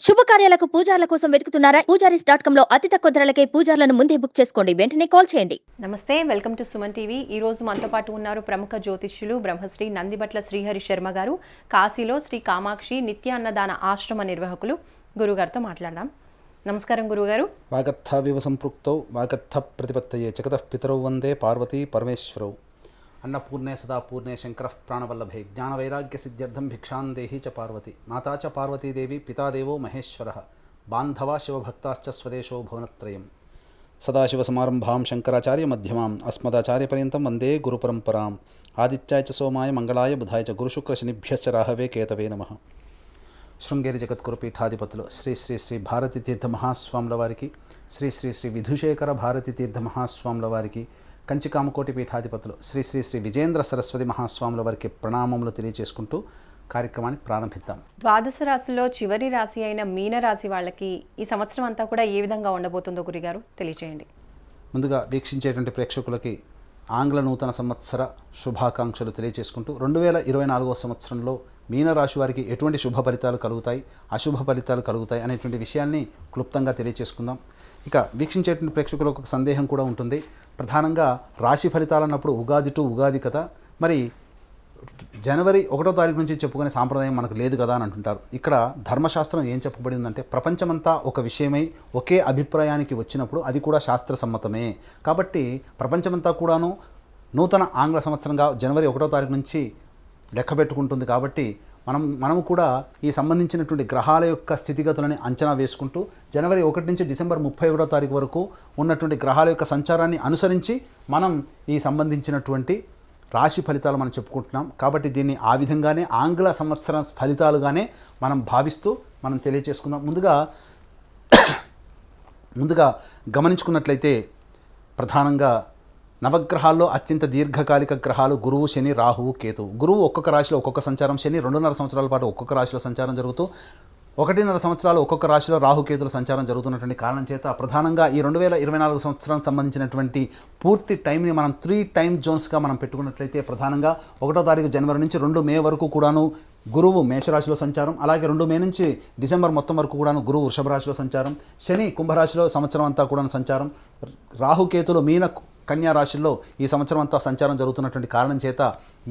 శుభకార్యాలకు పూజార్ల కోసం వెతుకుతున్నారా? పూజారీస్.com లో అతి తక్కువ ధరలకే పూజార్లను ముందే బుక్ చేసుకోండి. వెంటనే కాల్ చేయండి. నమస్తే, వెల్కమ్ టు సుమన్ టీవీ. ఈ రోజు మనతో పాటు ఉన్నారు ప్రముఖ జ్యోతిష్యులు బ్రహ్మశ్రీ నందిబట్ల శ్రీహరి శర్మ గారు. కాశీలో శ్రీ కామాక్షి నిత్య అన్నదాన ఆశ్రమ నిర్వాహకులు. గురుగారితో మాట్లాడదాం. నమస్కారం గురుగారు. వాగర్థావివ సంపృక్తౌ వాగర్థ ప్రతిపత్తయే జగతః పితరౌ వందే పార్వతీ పరమేశ్వరౌ. అన్నపూర్ణే సదా పూర్ణే శంకర ప్రాణవల్లభే జ్ఞానవైరాగ్య సిద్ధ్యర్థం భిక్షాం దేహి చ పార్వతి మాతా చ పార్వతీదేవి పితాదేవో మహేశ్వర బాంధవా శివభక్తాశ్చ స్వదేశో భువనత్రయం. సదాశివసమారంభాం శంకరాచార్య మధ్యమాం అస్మదాచార్యపర్యంతం వందే గురుపరంపరాం. ఆదిత్యాయ చ సోమాయ మంగళాయ బుధాయ చ గురుశుక్రశనిభ్యశ్చ రాహవే కేతవే నమః. శృంగేరి జగద్గురు పీఠాధిపతులు శ్రీ శ్రీ శ్రీ భారతీ తీర్థ మహాస్వాముల వారికి, శ్రీ శ్రీ శ్రీ విధుశేఖర భారతీ తీర్థ మహాస్వాముల వారికి, కంచికామకోటి పీఠాధిపతులు శ్రీ శ్రీ శ్రీ విజేంద్ర సరస్వతి మహాస్వాముల వారికి ప్రణామములు తెలియజేసుకుంటూ కార్యక్రమాన్ని ప్రారంభిద్దాం. ద్వాదశ రాశిలో చివరి రాశి అయిన మీన రాశి వాళ్ళకి ఈ సంవత్సరం అంతా కూడా ఏ విధంగా ఉండబోతుందో గురుగారు తెలియజేయండి. ముందుగా వీక్షించేటువంటి ప్రేక్షకులకి ఆంగ్ల నూతన సంవత్సర శుభాకాంక్షలు తెలియజేసుకుంటూ 2024 సంవత్సరంలో మీనరాశి వారికి ఎటువంటి శుభ ఫలితాలు కలుగుతాయి, అశుభ ఫలితాలు కలుగుతాయి అనేటువంటి విషయాన్ని క్లుప్తంగా తెలియజేసుకుందాం. ఇక వీక్షించేటువంటి ప్రేక్షకులకు ఒక సందేహం కూడా ఉంటుంది. ప్రధానంగా రాశి ఫలితాలు అన్నప్పుడు ఉగాది టు ఉగాది కదా, మరి జనవరి 1వ తారీఖు నుంచి చెప్పుకునే సాంప్రదాయం మనకు లేదు కదా అని అంటుంటారు. ఇక్కడ ధర్మశాస్త్రం ఏం చెప్పబడిందంటే ప్రపంచమంతా ఒక విషయమై ఒకే అభిప్రాయానికి వచ్చినప్పుడు అది కూడా శాస్త్ర సమ్మతమే. కాబట్టి ప్రపంచమంతా కూడాను నూతన ఆంగ్ల సంవత్సరంగా జనవరి 1వ తారీఖు నుంచి లెక్క పెట్టుకుంటుంది. కాబట్టి మనము కూడా ఈ సంబంధించినటువంటి గ్రహాల యొక్క స్థితిగతులని అంచనా వేసుకుంటూ జనవరి 1 నుంచి డిసెంబర్ 31వ తారీఖు వరకు ఉన్నటువంటి గ్రహాల యొక్క సంచారాన్ని అనుసరించి మనం ఈ సంబంధించినటువంటి రాశి ఫలితాలు మనం చెప్పుకుంటున్నాం. కాబట్టి దీన్ని ఆ విధంగానే ఆంగ్ల సంవత్సర ఫలితాలుగానే మనం భావిస్తూ మనం తెలియజేసుకుందాం. ముందుగా గమనించుకున్నట్లయితే ప్రధానంగా నవగ్రహాల్లో అత్యంత దీర్ఘకాలిక గ్రహాలు గురువు, శని, రాహువు, కేతువు. గురువు ఒక్కొక్క రాశిలో ఒక్కొక్క సంచారం, శని 2.5 సంవత్సరాల పాటు ఒక్కొక్క రాశిలో సంచారం జరుగుతూ 1.5 సంవత్సరాలు ఒక్కొక్క రాశిలో రాహుకేతుల సంచారం జరుగుతున్నటువంటి కారణం చేత ప్రధానంగా ఈ 2024 సంవత్సరానికి సంబంధించినటువంటి పూర్తి టైంని మనం 3 టైమ్ జోన్స్గా మనం పెట్టుకున్నట్లయితే ప్రధానంగా 1వ తారీఖు జనవరి నుంచి 2 మే వరకు కూడాను గురువు మేషరాశిలో సంచారం, అలాగే 2 మే నుంచి డిసెంబర్ మొత్తం వరకు కూడాను గురువు వృషభ రాశిలో సంచారం, శని కుంభరాశిలో సంవత్సరం అంతా కూడా సంచారం, రాహుకేతులు మీన కన్యా రాశిలో ఈ సంవత్సరం అంతా సంచారం జరుగుతున్నటువంటి కారణం చేత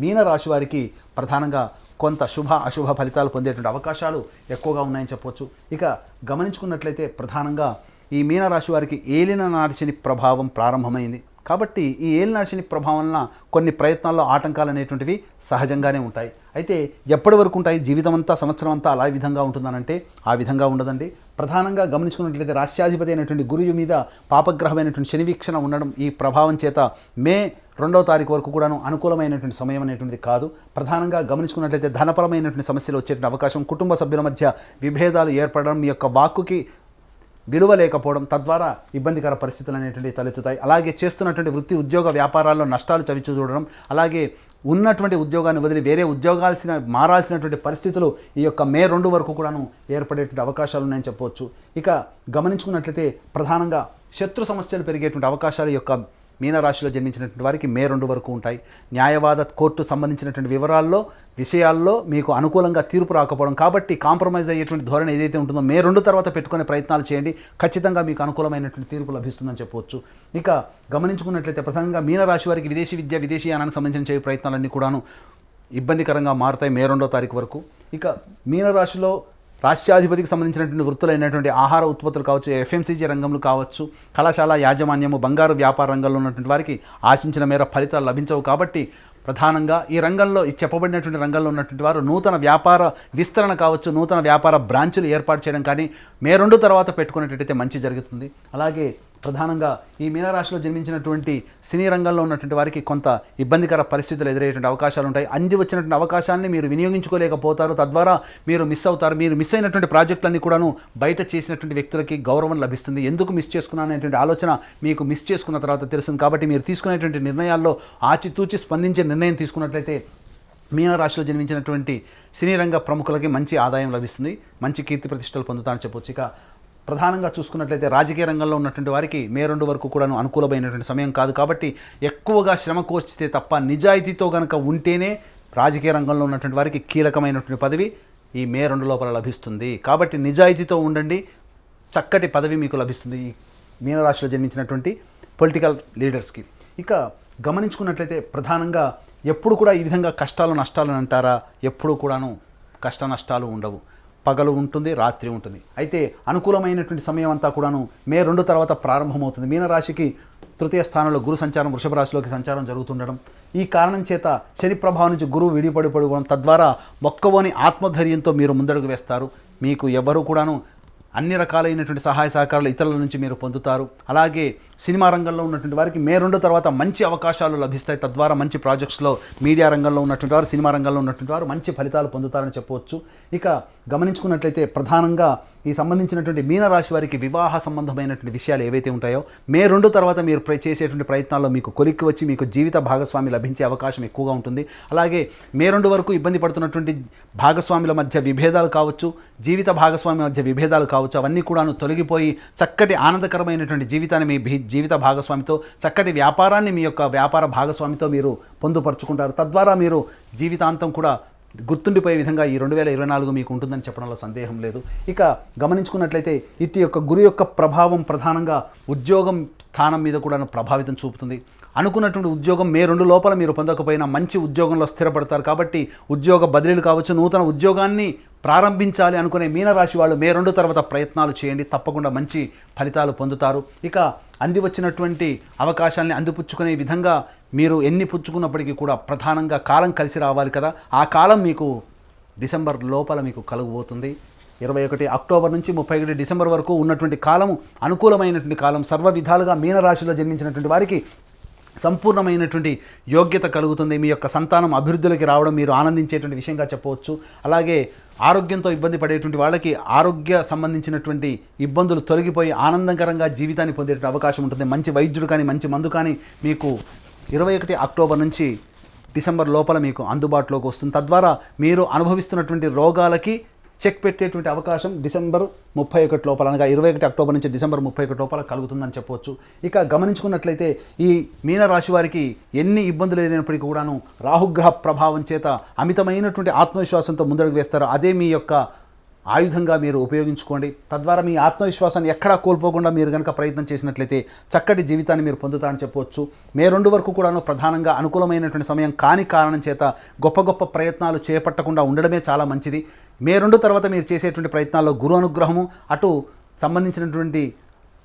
మీనరాశి వారికి ప్రధానంగా కొంత శుభ అశుభ ఫలితాలు పొందేటువంటి అవకాశాలు ఎక్కువగా ఉన్నాయని చెప్పవచ్చు. ఇక గమనించుకున్నట్లయితే ప్రధానంగా ఈ మీనరాశి వారికి ఏలిన నాటి శని ప్రభావం ప్రారంభమైంది. కాబట్టి ఈ ఏలినాటి శని ప్రభావం వలన కొన్ని ప్రయత్నాల్లో ఆటంకాలు అనేటువంటివి సహజంగానే ఉంటాయి. అయితే ఎప్పటి వరకు ఉంటాయి? జీవితం అంతా సంవత్సరం అంతా అలా విధంగా ఉంటుందనంటే ఆ విధంగా ఉండదండి. ప్రధానంగా గమనించుకున్నట్లయితే రాష్ట్రాధిపతి అయినటువంటి గురువు మీద పాపగ్రహమైనటువంటి శని వీక్షణ ఉండడం ఈ ప్రభావం చేత మే 2వ తారీఖు వరకు కూడాను అనుకూలమైనటువంటి సమయం అనేటువంటిది కాదు. ప్రధానంగా గమనించుకున్నట్లయితే ధనపరమైనటువంటి సమస్యలు వచ్చేటువంటి అవకాశం, కుటుంబ సభ్యుల మధ్య విభేదాలు ఏర్పడడం, మీ యొక్క వాక్కుకి విలువ లేకపోవడం, తద్వారా ఇబ్బందికర పరిస్థితులు అనేటువంటివి తలెత్తుతాయి. అలాగే చేస్తున్నటువంటి వృత్తి ఉద్యోగ వ్యాపారాల్లో నష్టాలు చవిచూ చూడడం, అలాగే ఉన్నటువంటి ఉద్యోగాన్ని వదిలి వేరే మారాల్సినటువంటి పరిస్థితులు ఈ యొక్క మే 2 వరకు కూడాను ఏర్పడేటువంటి అవకాశాలు ఉన్నాయని చెప్పవచ్చు. ఇక గమనించుకున్నట్లయితే ప్రధానంగా శత్రు సమస్యలు పెరిగేటువంటి అవకాశాలు యొక్క మీనరాశిలో జన్మించినటువంటి వారికి మే 2 వరకు ఉంటాయి. న్యాయవాద కోర్టు సంబంధించినటువంటి విషయాల్లో మీకు అనుకూలంగా తీర్పు రాకపోవడం, కాబట్టి కాంప్రమైజ్ అయ్యేటువంటి ధోరణి ఏదైతే ఉంటుందో మే 2 తర్వాత పెట్టుకునే ప్రయత్నాలు చేయండి. ఖచ్చితంగా మీకు అనుకూలమైనటువంటి తీర్పు లభిస్తుందని చెప్పవచ్చు. ఇక గమనించుకున్నట్లయితే ప్రధానంగా మీనరాశి వారికి విదేశీ విద్య, విదేశీయానానికి సంబంధించిన ప్రయత్నాలన్నీ కూడాను ఇబ్బందికరంగా మారుతాయి మే 2వ తారీఖు వరకు. ఇక మీనరాశిలో రాష్ట్రాధిపతికి సంబంధించినటువంటి వృత్తులైనటువంటి ఆహార ఉత్పత్తులు కావచ్చు, ఎఫ్ఎంసీజీ రంగంలో కావచ్చు, కళాశాల యాజమాన్యము, బంగారు వ్యాపార రంగంలో ఉన్నటువంటి వారికి ఆశించిన మేర ఫలితాలు లభించవు. కాబట్టి ప్రధానంగా ఈ రంగంలో చెప్పబడినటువంటి రంగంలో ఉన్నటువంటి వారు నూతన వ్యాపార విస్తరణ కావచ్చు, నూతన వ్యాపార బ్రాంచులు ఏర్పాటు చేయడం కానీ మే 2 తర్వాత పెట్టుకునేటట్టయితే మంచి జరుగుతుంది. అలాగే ప్రధానంగా ఈ మీనరాశిలో జన్మించినటువంటి సినీ రంగంలో ఉన్నటువంటి వారికి కొంత ఇబ్బందికర పరిస్థితులు ఎదురయ్యేటువంటి అవకాశాలు ఉంటాయి. అంది వచ్చినటువంటి అవకాశాన్ని మీరు వినియోగించుకోలేకపోతారు, తద్వారా మీరు మిస్ అవుతారు. మీరు మిస్ అయినటువంటి ప్రాజెక్టులన్నీ కూడాను బయట చేసినటువంటి వ్యక్తులకి గౌరవం లభిస్తుంది. ఎందుకు మిస్ చేసుకున్నాను అనేటువంటి ఆలోచన మీకు మిస్ చేసుకున్న తర్వాత తెలుస్తుంది. కాబట్టి మీరు తీసుకునేటువంటి నిర్ణయాల్లో ఆచితూచి స్పందించే నిర్ణయం తీసుకున్నట్లయితే మీనరాశిలో జన్మించినటువంటి సినీ రంగ ప్రముఖులకి మంచి ఆదాయం లభిస్తుంది, మంచి కీర్తి ప్రతిష్టలు పొందుతారని చెప్పొచ్చు. ఇక ప్రధానంగా చూసుకున్నట్లయితే రాజకీయ రంగంలో ఉన్నటువంటి వారికి మే 2 వరకు కూడాను అనుకూలమైనటువంటి సమయం కాదు. కాబట్టి ఎక్కువగా శ్రమ కోర్చితే తప్ప నిజాయితీతో కనుక ఉంటేనే రాజకీయ రంగంలో ఉన్నటువంటి వారికి కీలకమైనటువంటి పదవి ఈ మే 2 లోపల లభిస్తుంది. కాబట్టి నిజాయితీతో ఉండండి, చక్కటి పదవి మీకు లభిస్తుంది ఈ మీనరాశిలో జన్మించినటువంటి పొలిటికల్ లీడర్స్కి. ఇక గమనించుకున్నట్లయితే ప్రధానంగా ఎప్పుడు కూడా ఈ విధంగా కష్టాలు నష్టాలు అంటారా, ఎప్పుడు కూడాను కష్ట నష్టాలు ఉండవు. పగలు ఉంటుంది, రాత్రి ఉంటుంది. అయితే అనుకూలమైనటువంటి సమయం అంతా కూడాను మే 2 తర్వాత ప్రారంభమవుతుంది. మీనరాశికి తృతీయ స్థానంలో గురు సంచారం వృషభ రాశిలోకి సంచారం జరుగుతుండడం, ఈ కారణం చేత శని ప్రభావం నుంచి గురువు విడిపడిపోవడం, తద్వారా మొక్కవోని ఆత్మధైర్యంతో మీరు ముందడుగు వేస్తారు. మీకు ఎవరు కూడాను అన్ని రకాలైనటువంటి సహాయ సహకారాలు ఇతరుల నుంచి మీరు పొందుతారు. అలాగే సినిమా రంగంలో ఉన్నటువంటి వారికి మే 2 తర్వాత మంచి అవకాశాలు లభిస్తాయి. తద్వారా మంచి ప్రాజెక్ట్స్లో మీడియా రంగంలో ఉన్నటువంటి వారు, సినిమా రంగంలో ఉన్నటువంటి వారు మంచి ఫలితాలు పొందుతారని చెప్పవచ్చు. ఇక గమనించుకున్నట్లయితే ప్రధానంగా ఈ సంబంధించినటువంటి మీనరాశి వారికి వివాహ సంబంధమైనటువంటి విషయాలు ఏవైతే ఉంటాయో మే 2 తర్వాత మీరు చేసేటువంటి ప్రయత్నాల్లో మీకు కొలిక్కి వచ్చి మీకు జీవిత భాగస్వామి లభించే అవకాశం ఎక్కువగా ఉంటుంది. అలాగే మే 2 వరకు ఇబ్బంది పడుతున్నటువంటి భాగస్వాముల మధ్య విభేదాలు కావచ్చు, జీవిత భాగస్వామి మధ్య విభేదాలు కావచ్చు, అవన్నీ కూడాను తొలగిపోయి చక్కటి ఆనందకరమైనటువంటి జీవితాన్ని మీ జీవిత భాగస్వామితో, చక్కటి వ్యాపారాన్ని మీ యొక్క వ్యాపార భాగస్వామితో మీరు పొందుపరుచుకుంటారు. తద్వారా మీరు జీవితాంతం కూడా గుర్తుండిపోయే విధంగా ఈ 2024 మీకు ఉంటుందని చెప్పడంలో సందేహం లేదు. ఇక గమనించుకున్నట్లయితే ఇటు యొక్క గురు యొక్క ప్రభావం ప్రధానంగా ఉద్యోగం స్థానం మీద కూడా ప్రభావితం చూపుతుంది. అనుకున్నటువంటి ఉద్యోగం మే 2 లోపల మీరు పొందకపోయినా మంచి ఉద్యోగంలో స్థిరపడతారు. కాబట్టి ఉద్యోగ బదిలీలు కావచ్చు, నూతన ఉద్యోగాన్ని ప్రారంభించాలి అనుకునే మీనరాశి వాళ్ళు మే 2 తర్వాత ప్రయత్నాలు చేయండి, తప్పకుండా మంచి ఫలితాలు పొందుతారు. ఇక అంది వచ్చినటువంటి అవకాశాలని అందిపుచ్చుకునే విధంగా మీరు ఎన్ని పుచ్చుకున్నప్పటికీ కూడా ప్రధానంగా కాలం కలిసి రావాలి కదా, ఆ కాలం మీకు డిసెంబర్ లోపల మీకు కలుగబోతుంది. 21 అక్టోబర్ నుంచి 31 డిసెంబర్ వరకు ఉన్నటువంటి కాలము అనుకూలమైనటువంటి కాలం. సర్వ విధాలుగా మీనరాశిలో జన్మించినటువంటి వారికి సంపూర్ణమైనటువంటి యోగ్యత కలుగుతుంది. మీ యొక్క సంతానం అభివృద్ధిలోకి రావడం మీరు ఆనందించేటువంటి విషయంగా చెప్పవచ్చు. అలాగే ఆరోగ్యంతో ఇబ్బంది పడేటువంటి వాళ్ళకి ఆరోగ్య సంబంధించినటువంటి ఇబ్బందులు తొలగిపోయి ఆనందకరంగా జీవితాన్ని పొందేటువంటి అవకాశం ఉంటుంది. మంచి వైద్యుడు కానీ మంచి మందు కానీ మీకు 21 అక్టోబర్ నుంచి డిసెంబర్ లోపల మీకు అందుబాటులోకి వస్తుంది. తద్వారా మీరు అనుభవిస్తున్నటువంటి రోగాలకి చెక్ పెట్టేటువంటి అవకాశం డిసెంబర్ 31 లోపల, అనగా 21 అక్టోబర్ నుంచి డిసెంబర్ 31 లోపల కలుగుతుందని చెప్పవచ్చు. ఇక గమనించుకున్నట్లయితే ఈ మీనరాశి వారికి ఎన్ని ఇబ్బందులు లేనప్పటికీ కూడాను రాహుగ్రహ ప్రభావం చేత అమితమైనటువంటి ఆత్మవిశ్వాసంతో ముందడుగు వేస్తారు. అదే మీ యొక్క ఆయుధంగా మీరు ఉపయోగించుకోండి. తద్వారా మీ ఆత్మవిశ్వాసాన్ని ఎక్కడా కోల్పోకుండా మీరు కనుక ప్రయత్నం చేసినట్లయితే చక్కటి జీవితాన్ని మీరు పొందుతారని చెప్పవచ్చు. మే 2 వరకు కూడాను ప్రధానంగా అనుకూలమైనటువంటి సమయం కాని కారణం చేత గొప్ప గొప్ప ప్రయత్నాలు చేపట్టకుండా ఉండడమే చాలా మంచిది. మే 2 తర్వాత మీరు చేసేటువంటి ప్రయత్నాల్లో గురు అనుగ్రహము, అటు సంబంధించినటువంటి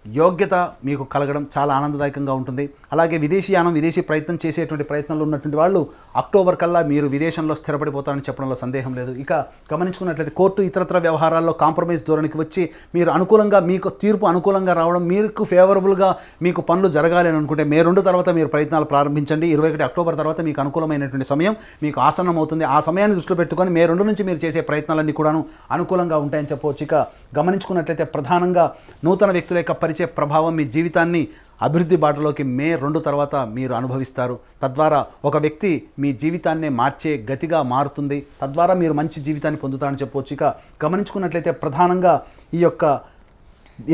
యోగ్యత మీకు కలగడం చాలా ఆనందదాయకంగా ఉంటుంది. అలాగే విదేశీయానం, విదేశీ ప్రయత్నం చేసేటువంటి ప్రయత్నంలో ఉన్నటువంటి వాళ్ళు అక్టోబర్ కల్లా మీరు విదేశంలో స్థిరపడిపోతారని చెప్పడంలో సందేహం లేదు. ఇక గమనించుకున్నట్లయితే కోర్టు ఇతరత్ర వ్యవహారాల్లో కాంప్రమైజ్ ధోరణికి వచ్చి మీరు అనుకూలంగా, మీకు తీర్పు అనుకూలంగా రావడం, మీకు ఫేవరబుల్గా మీకు పనులు జరగాలి అని అనుకుంటే మే 2 తర్వాత మీరు ప్రయత్నాలు ప్రారంభించండి. 21 అక్టోబర్ తర్వాత మీకు అనుకూలమైనటువంటి సమయం మీకు ఆసన్నం అవుతుంది. ఆ సమయాన్ని దృష్టిలో పెట్టుకొని మే 2 నుంచి మీరు చేసే ప్రయత్నాలన్నీ కూడాను అనుకూలంగా ఉంటాయని చెప్పవచ్చు. ఇక గమనించుకున్నట్లయితే ప్రధానంగా నూతన వ్యక్తుల యొక్క పరిచయ ప్రభావం మీ జీవితాన్ని అభివృద్ధి బాటలోకి మే 2 తర్వాత మీరు అనుభవిస్తారు. తద్వారా ఒక వ్యక్తి మీ జీవితాన్నే మార్చే గతిగా మారుతుంది. తద్వారా మీరు మంచి జీవితాన్ని పొందుతారని చెప్పవచ్చు. ఇక గమనించుకున్నట్లయితే ప్రధానంగా ఈ యొక్క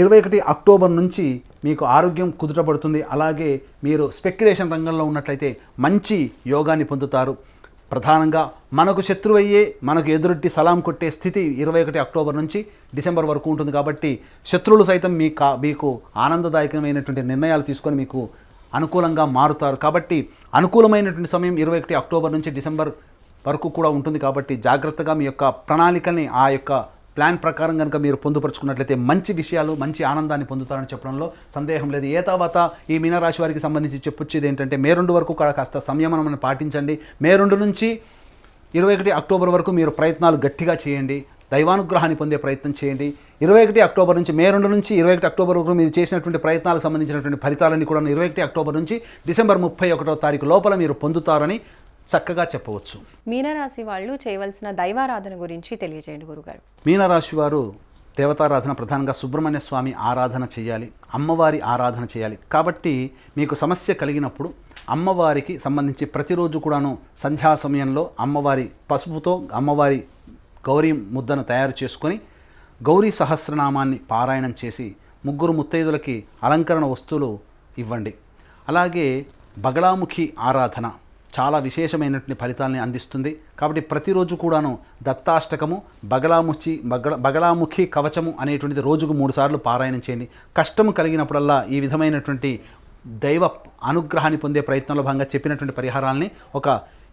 21 అక్టోబర్ నుంచి మీకు ఆరోగ్యం కుదుటపడుతుంది. అలాగే మీరు స్పెక్యులేషన్ రంగంలో ఉన్నట్లయితే మంచి యోగాన్ని పొందుతారు. ప్రధానంగా మనకు శత్రువయ్యే, మనకు ఎదురొట్టి సలాం కొట్టే స్థితి 21 అక్టోబర్ నుంచి డిసెంబర్ వరకు ఉంటుంది. కాబట్టి శత్రువులు సైతం మీకు ఆనందదాయకమైనటువంటి నిర్ణయాలు తీసుకొని మీకు అనుకూలంగా మారుతారు. కాబట్టి అనుకూలమైనటువంటి సమయం 21 అక్టోబర్ నుంచి డిసెంబర్ వరకు కూడా ఉంటుంది. కాబట్టి జాగ్రత్తగా మీ యొక్క ప్రణాళికల్ని, ఆ యొక్క ప్లాన్ ప్రకారం కనుక మీరు పొందుపరుచుకున్నట్లయితే మంచి విషయాలు, మంచి ఆనందాన్ని పొందుతారని చెప్పడంలో సందేహం లేదు. ఏ తర్వాత ఈ మీనరాశి వారికి సంబంధించి చెప్పొచ్చేది ఏంటంటే మే 2 వరకు కూడా కాస్త సంయమనం పాటించండి. మే 2 నుంచి 21 అక్టోబర్ వరకు మీరు ప్రయత్నాలు గట్టిగా చేయండి, దైవానుగ్రహాన్ని పొందే ప్రయత్నం చేయండి. 21 అక్టోబర్ నుంచి మే 2 నుంచి 21 అక్టోబర్ వరకు మీరు చేసినటువంటి ప్రయత్నాలకు సంబంధించినటువంటి ఫలితాలన్నీ కూడా 21 అక్టోబర్ నుంచి డిసెంబర్ 31వ తారీఖు లోపల మీరు పొందుతారని చక్కగా చెప్పవచ్చు. మీనరాశి వాళ్ళు చేయవలసిన దైవారాధన గురించి తెలియజేయండి గురుగారు. మీనరాశి వారు దేవతారాధన ప్రధానంగా సుబ్రహ్మణ్య స్వామి ఆరాధన చేయాలి, అమ్మవారి ఆరాధన చేయాలి. కాబట్టి మీకు సమస్య కలిగినప్పుడు అమ్మవారికి సంబంధించి ప్రతిరోజు కూడాను సంధ్యా సమయంలో అమ్మవారి పసుపుతో అమ్మవారి గౌరీ ముద్దను తయారు చేసుకొని గౌరీ సహస్రనామాన్ని పారాయణం చేసి 3 ముత్తైదులకి అలంకరణ వస్తువులు ఇవ్వండి. అలాగే బగళాముఖి ఆరాధన, చాలా విశేషమైనటువంటి ఫలితాలని అందిస్తుంది. కాబట్టి ప్రతిరోజు కూడాను దత్తాష్టకము, బగళాముఖి కవచము అనేటువంటిది రోజుకు 3 సార్లు పారాయణం చేయండి. కష్టము కలిగినప్పుడల్లా ఈ విధమైనటువంటి దైవ అనుగ్రహాన్ని పొందే ప్రయత్నంలో భాగంగా చెప్పినటువంటి పరిహారాలని ఒక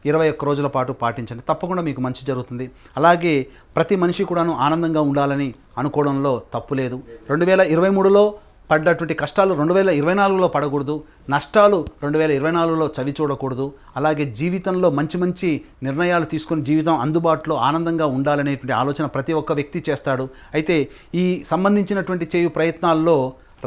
21 రోజుల పాటు పాటించండి. తప్పకుండా మీకు మంచి జరుగుతుంది. అలాగే ప్రతి మనిషి కూడాను ఆనందంగా ఉండాలని అనుకోవడంలో తప్పు లేదు. 2023లో పడ్డటువంటి కష్టాలు 2024లో పడకూడదు, నష్టాలు 2024లో చవి చూడకూడదు. అలాగే జీవితంలో మంచి మంచి నిర్ణయాలు తీసుకొని జీవితం అందుబాటులో ఆనందంగా ఉండాలనేటువంటి ఆలోచన ప్రతి ఒక్క వ్యక్తి చేస్తాడు. అయితే ఈ సంబంధించినటువంటి చేయు ప్రయత్నాల్లో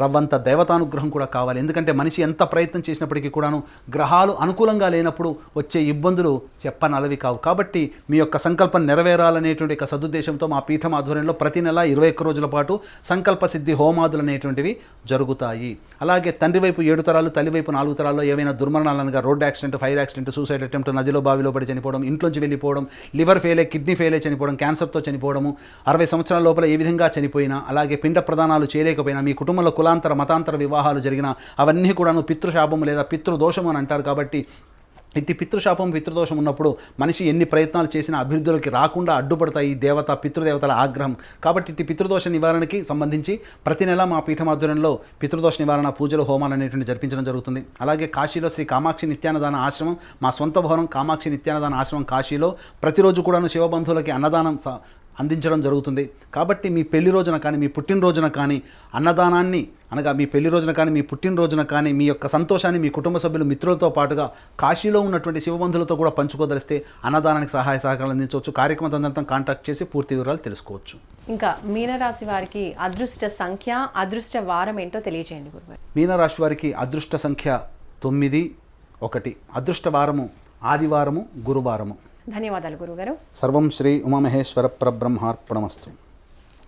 రవ్వంత దేవతానుగ్రహం కూడా కావాలి. ఎందుకంటే మనిషి ఎంత ప్రయత్నం చేసినప్పటికీ కూడాను గ్రహాలు అనుకూలంగా లేనప్పుడు వచ్చే ఇబ్బందులు చెప్పనలవి కావు. కాబట్టి మీ యొక్క సంకల్పం నెరవేరాలనేటువంటి ఒక సదుద్దేశంతో మా పీఠం ఆధ్వర్యంలో ప్రతి నెల 21 రోజుల పాటు సంకల్ప సిద్ధి హోమాదులు అనేటువంటివి జరుగుతాయి. అలాగే తండ్రి వైపు 7 తరాలు, తల్లి వైపు 4 తరాల్లో ఏవైనా దుర్మరణాలనగా road accident, fire accident, suicide attempt, నదిలో బావిలో పడి చనిపోవడం, ఇంట్లోంచి వెళ్ళిపోవడం, లివర్ ఫెయిల్, కిడ్నీ ఫెయిల్ చనిపోవడం, క్యాన్సర్తో చనిపోవడము, 60 సంవత్సరాల లోపల ఏ విధంగా చనిపోయినా, అలాగే పిండ ప్రదానాలు చేయలేకపోయినా, మీ కుటుంబంలో కులాంతర మతాంతర వివాహాలు జరిగిన అవన్నీ కూడాను పితృశాపము లేదా పితృదోషము అని అంటారు. కాబట్టి ఇట్టి పితృశాపం, పితృదోషం ఉన్నప్పుడు మనిషి ఎన్ని ప్రయత్నాలు చేసినా అభివృద్ధిలోకి రాకుండా అడ్డుపడతాయి ఈ దేవత, పితృదేవతల ఆగ్రహం. కాబట్టి ఇట్టి పితృదోష నివారణకి సంబంధించి ప్రతి నెల మా పీఠమాధ్వర్యంలో పితృదోష నివారణ పూజలు, హోమాలు అనేటువంటి జరిపించడం జరుగుతుంది. అలాగే కాశీలో శ్రీ కామాక్షి నిత్యాన్నదాన ఆశ్రమం, మా సొంత భవనం కామాక్షి నిత్యాన్నదాన ఆశ్రమం కాశీలో ప్రతిరోజు కూడాను శివబంధువులకి అన్నదానం అందించడం జరుగుతుంది. కాబట్టి మీ పెళ్లి రోజున కానీ, మీ పుట్టినరోజున కానీ అన్నదానాన్ని, అనగా మీ పెళ్లి రోజున కానీ, మీ పుట్టినరోజున కానీ మీ యొక్క సంతోషాన్ని మీ కుటుంబ సభ్యులు, మిత్రులతో పాటుగా కాశీలో ఉన్నటువంటి శివబంధులతో కూడా పంచుకోదలిస్తే అన్నదానానికి సహాయ సహకారాలు అందించవచ్చు. కార్యక్రమం తదనంతరం కాంటాక్ట్ చేసి పూర్తి వివరాలు తెలుసుకోవచ్చు. ఇంకా మీనరాశి వారికి అదృష్ట సంఖ్య, అదృష్ట వారం ఏంటో తెలియజేయండి గురుగారు. మీనరాశి వారికి అదృష్ట సంఖ్య 9, 1. అదృష్ట వారము ఆదివారము, గురువారము. ధన్యవాదాలు గురుగారు. సర్వం శ్రీ ఉమామహేశ్వర పరబ్రహ్మార్పణమస్తు.